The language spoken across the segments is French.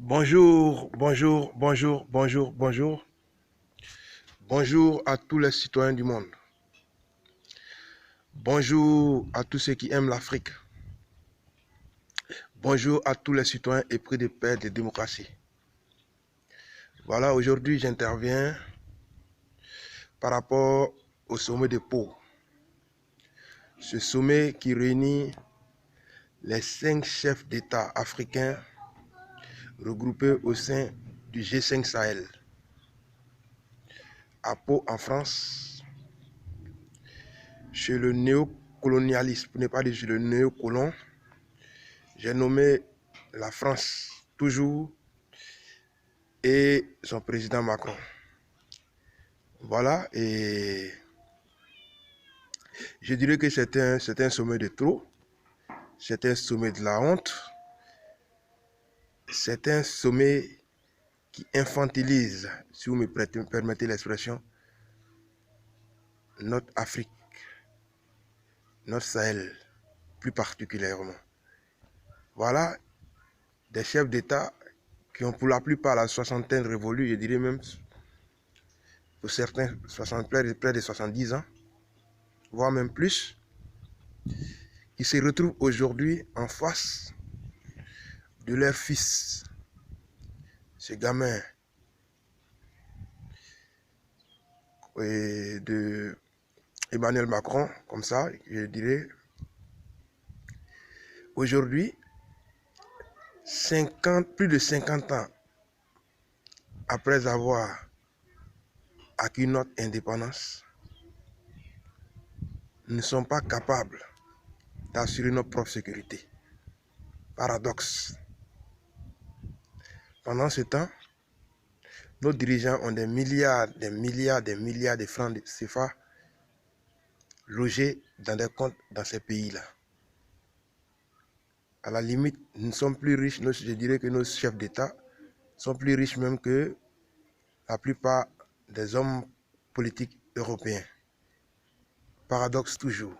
Bonjour, bonjour, bonjour, bonjour, bonjour. Bonjour à tous les citoyens du monde. Bonjour à tous ceux qui aiment l'Afrique. Bonjour à tous les citoyens épris de paix et de démocratie. Voilà, aujourd'hui j'interviens par rapport au sommet de Pau. Ce sommet qui réunit les 5 chefs d'État africains regroupés au sein du G5 Sahel. À Pau, en France, chez le néocolonialisme, pour ne pas dire chez le néocolon, j'ai nommé la France toujours et son président Macron. Voilà, et je dirais que c'est un sommet de trop, c'est un sommet de la honte, c'est un sommet qui infantilise, si vous me permettez l'expression, notre Afrique, notre Sahel, plus particulièrement. Voilà, des chefs d'État qui ont pour la plupart la soixantaine révolue, je dirais même pour certains près de 70 ans, voire même plus, qui se retrouvent aujourd'hui en face de leur fils, ce gamin, et de Emmanuel Macron, comme ça, je dirais. Aujourd'hui, plus de 50 ans après avoir acquis notre indépendance, nous ne sommes pas capables d'assurer notre propre sécurité. Paradoxe. Pendant ce temps, nos dirigeants ont des milliards de francs CFA logés dans des comptes dans ces pays-là. À la limite, nous sommes plus riches, je dirais que nos chefs d'État sont plus riches même que la plupart des hommes politiques européens. Paradoxe toujours.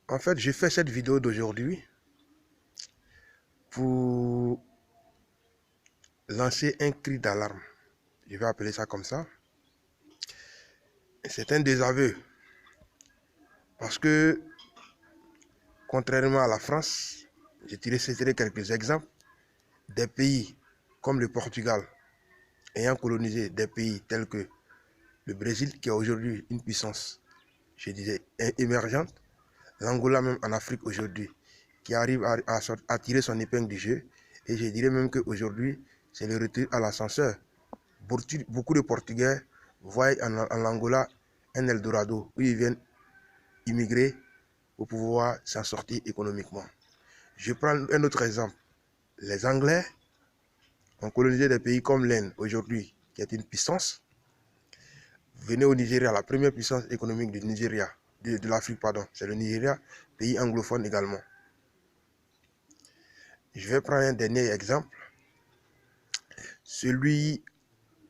En fait, j'ai fait cette vidéo d'aujourd'hui pour lancer un cri d'alarme. Je vais appeler ça comme ça. C'est un désaveu. Parce que, contrairement à la France, je citerai quelques exemples, des pays comme le Portugal, ayant colonisé des pays tels que le Brésil, qui est aujourd'hui une puissance, je disais, émergente, l'Angola même en Afrique aujourd'hui, qui arrive à tirer son épingle du jeu. Et je dirais même qu'aujourd'hui, c'est le retour à l'ascenseur. Beaucoup de Portugais voient en Angola un Eldorado où ils viennent immigrer pour pouvoir s'en sortir économiquement. Je prends un autre exemple. Les Anglais ont colonisé des pays comme l'Inde aujourd'hui, qui est une puissance. Venez au Nigeria, la première puissance économique du Nigeria, de l'Afrique, pardon, c'est le Nigeria, pays anglophone également. Je vais prendre un dernier exemple, celui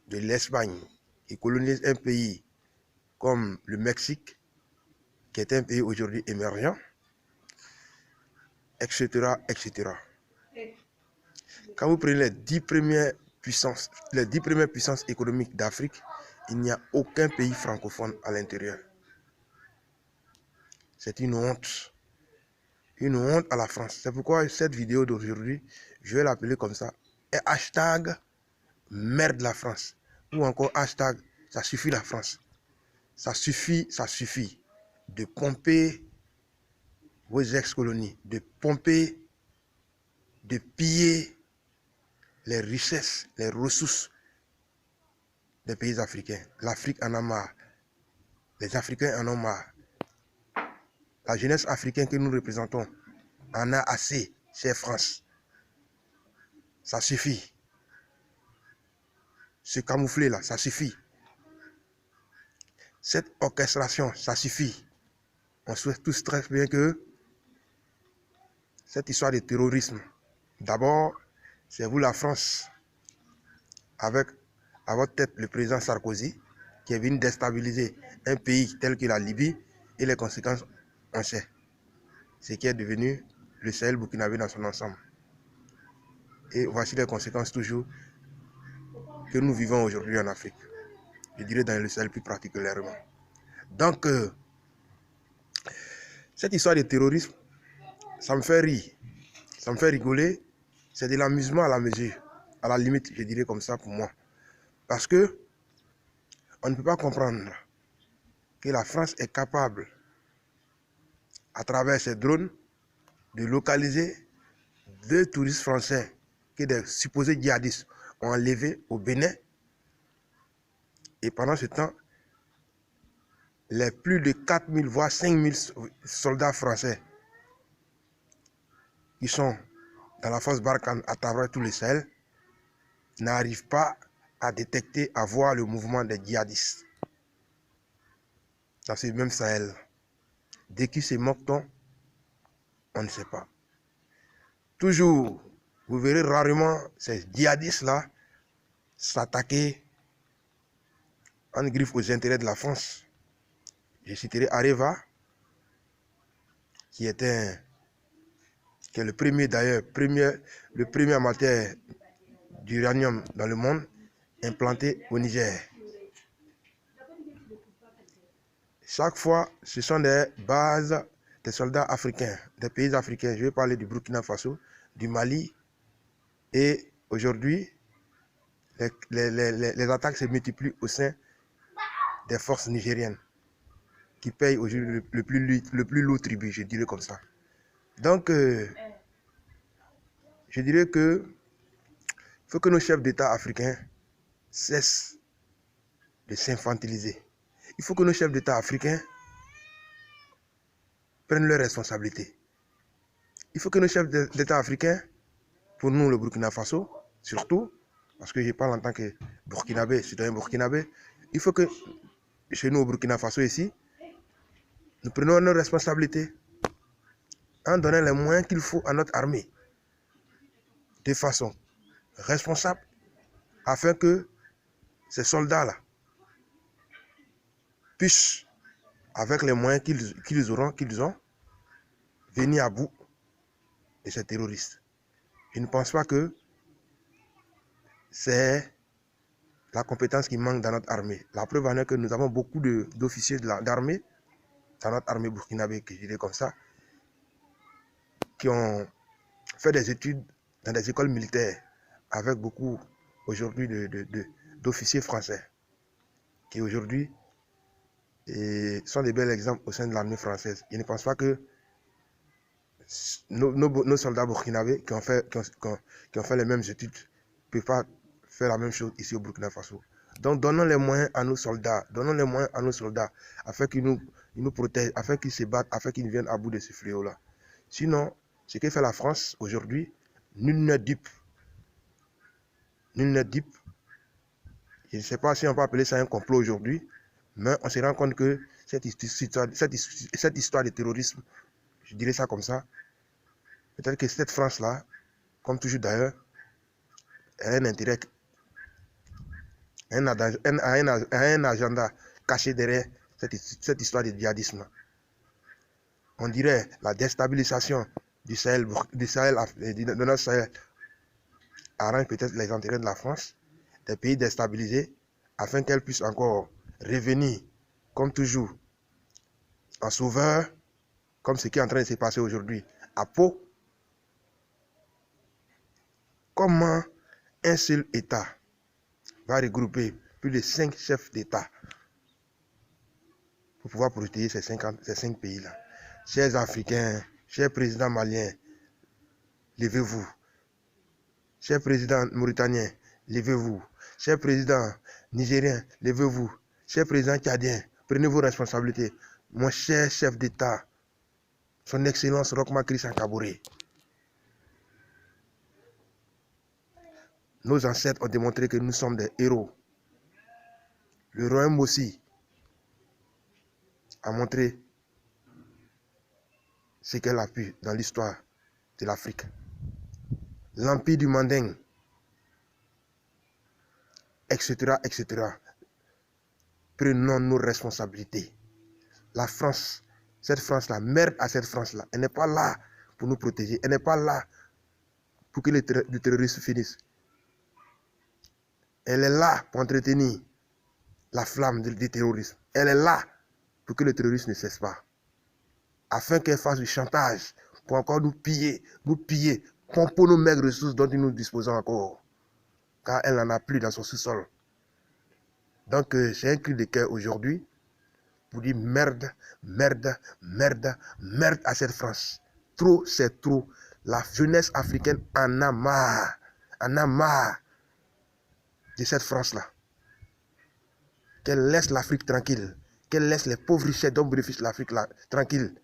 de l'Espagne, qui colonise un pays comme le Mexique, qui est un pays aujourd'hui émergent, etc., etc. Quand vous prenez les 10 premières puissances économiques d'Afrique, il n'y a aucun pays francophone à l'intérieur. C'est une honte à la France. C'est pourquoi cette vidéo d'aujourd'hui, je vais l'appeler comme ça, et hashtag merde la France, ou encore hashtag ça suffit la France. Ça suffit de pomper vos ex-colonies, de pomper, de piller les richesses, les ressources des pays africains. L'Afrique en a marre. Les Africains en ont marre. La jeunesse africaine que nous représentons en a assez, chère France. Ça suffit. Se camoufler là, ça suffit. Cette orchestration, ça suffit. On souhaite tous très bien que cette histoire de terrorisme, d'abord, c'est vous la France, avec à votre tête le président Sarkozy, qui est venu déstabiliser un pays tel que la Libye, et les conséquences, on sait. Ce qui est devenu le Sahel burkinabé dans son ensemble. Et voici les conséquences toujours que nous vivons aujourd'hui en Afrique. Je dirais dans le Sahel plus particulièrement. Donc, cette histoire de terrorisme, ça me fait rire, ça me fait rigoler. C'est de l'amusement à la mesure, à la limite, je dirais comme ça pour moi. Parce que on ne peut pas comprendre que la France est capable, à travers ses drones, de localiser 2 touristes français que des supposés djihadistes ont enlevés au Bénin. Et pendant ce temps, les plus de 4000 voire 5000 soldats français qui sont dans la force Barkhane à travers tout le Sahel n'arrivent pas à détecter, à voir le mouvement des djihadistes dans ce même Sahel. De qui se moque-t-on? On ne sait pas. Toujours, vous verrez rarement ces djihadistes-là s'attaquer en griffe aux intérêts de la France. Je citerai Areva, qui est le premier d'ailleurs, le premier amateur d'uranium dans le monde, implanté au Niger. Chaque fois, ce sont des bases des soldats africains, des pays africains. Je vais parler du Burkina Faso, du Mali. Et aujourd'hui, les attaques se multiplient au sein des forces nigériennes qui payent aujourd'hui le plus lourd tribut, je dirais comme ça. Donc, je dirais que il faut que nos chefs d'État africains cessent de s'infantiliser. Il faut que nos chefs d'État africains prennent leurs responsabilités. Il faut que nos chefs d'État africains, pour nous le Burkina Faso, surtout, parce que je parle en tant que Burkinabé, citoyen burkinabé, il faut que chez nous au Burkina Faso ici, nous prenions nos responsabilités en donnant les moyens qu'il faut à notre armée de façon responsable afin que ces soldats-là puissent, avec les moyens qu'ils ont, venir à bout de ces terroristes. Je ne pense pas que c'est la compétence qui manque dans notre armée. La preuve en est que nous avons beaucoup d'officiers d'armée dans notre armée burkinabé, que je dirais comme ça, qui ont fait des études dans des écoles militaires avec beaucoup aujourd'hui d'officiers français qui aujourd'hui sont des bels exemples au sein de l'armée française. Je ne pense pas que nos soldats burkinabés qui ont fait les mêmes études ne peuvent pas faire la même chose ici au Burkina Faso. Donc donnons les moyens à nos soldats, afin qu'ils nous protègent, afin qu'ils se battent, afin qu'ils viennent à bout de ce fléau-là. Sinon, ce que fait la France aujourd'hui, nul n'est dupe. Nul n'est dupe. Je ne sais pas si on peut appeler ça un complot aujourd'hui, mais on se rend compte que cette histoire de terrorisme, je dirais ça comme ça, peut-être que cette France-là, comme toujours d'ailleurs, elle a un intérêt, un agenda caché derrière cette histoire de djihadisme. On dirait la déstabilisation du Sahel, de notre Sahel, arrange peut-être les intérêts de la France, des pays déstabilisés, afin qu'elle puisse encore revenir, comme toujours, en sauveur, comme ce qui est en train de se passer aujourd'hui à Pau. Comment un seul État va regrouper plus de 5 chefs d'État pour pouvoir protéger ces 5 pays-là? Chers Africains, chers présidents maliens, levez-vous. Chers présidents mauritaniens, levez-vous. Chers présidents nigériens, levez-vous. Chers présidents tchadiens, prenez vos responsabilités. Mon cher chef d'État, son Excellence Roch-Marc Christian Kaboré. Nos ancêtres ont démontré que nous sommes des héros. Le royaume aussi a montré ce qu'elle a pu dans l'histoire de l'Afrique. L'empire du Manding, etc., etc. Prenons nos responsabilités. La France, cette France-là, merde à cette France-là. Elle n'est pas là pour nous protéger. Elle n'est pas là pour que les terroristes finissent. Elle est là pour entretenir la flamme du terrorisme. Elle est là pour que le terrorisme ne cesse pas. Afin qu'elle fasse du chantage pour encore nous piller, pomper nos maigres ressources dont nous disposons encore. Car elle n'en a plus dans son sous-sol. Donc j'ai un cri de cœur aujourd'hui pour dire merde, merde, merde, merde à cette France. Trop, c'est trop. La jeunesse africaine en a marre. En a marre de cette France-là. Qu'elle laisse l'Afrique tranquille. Qu'elle laisse les pauvres richesses dont bénéficie l'Afrique tranquille.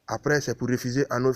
Après, c'est pour refuser à nos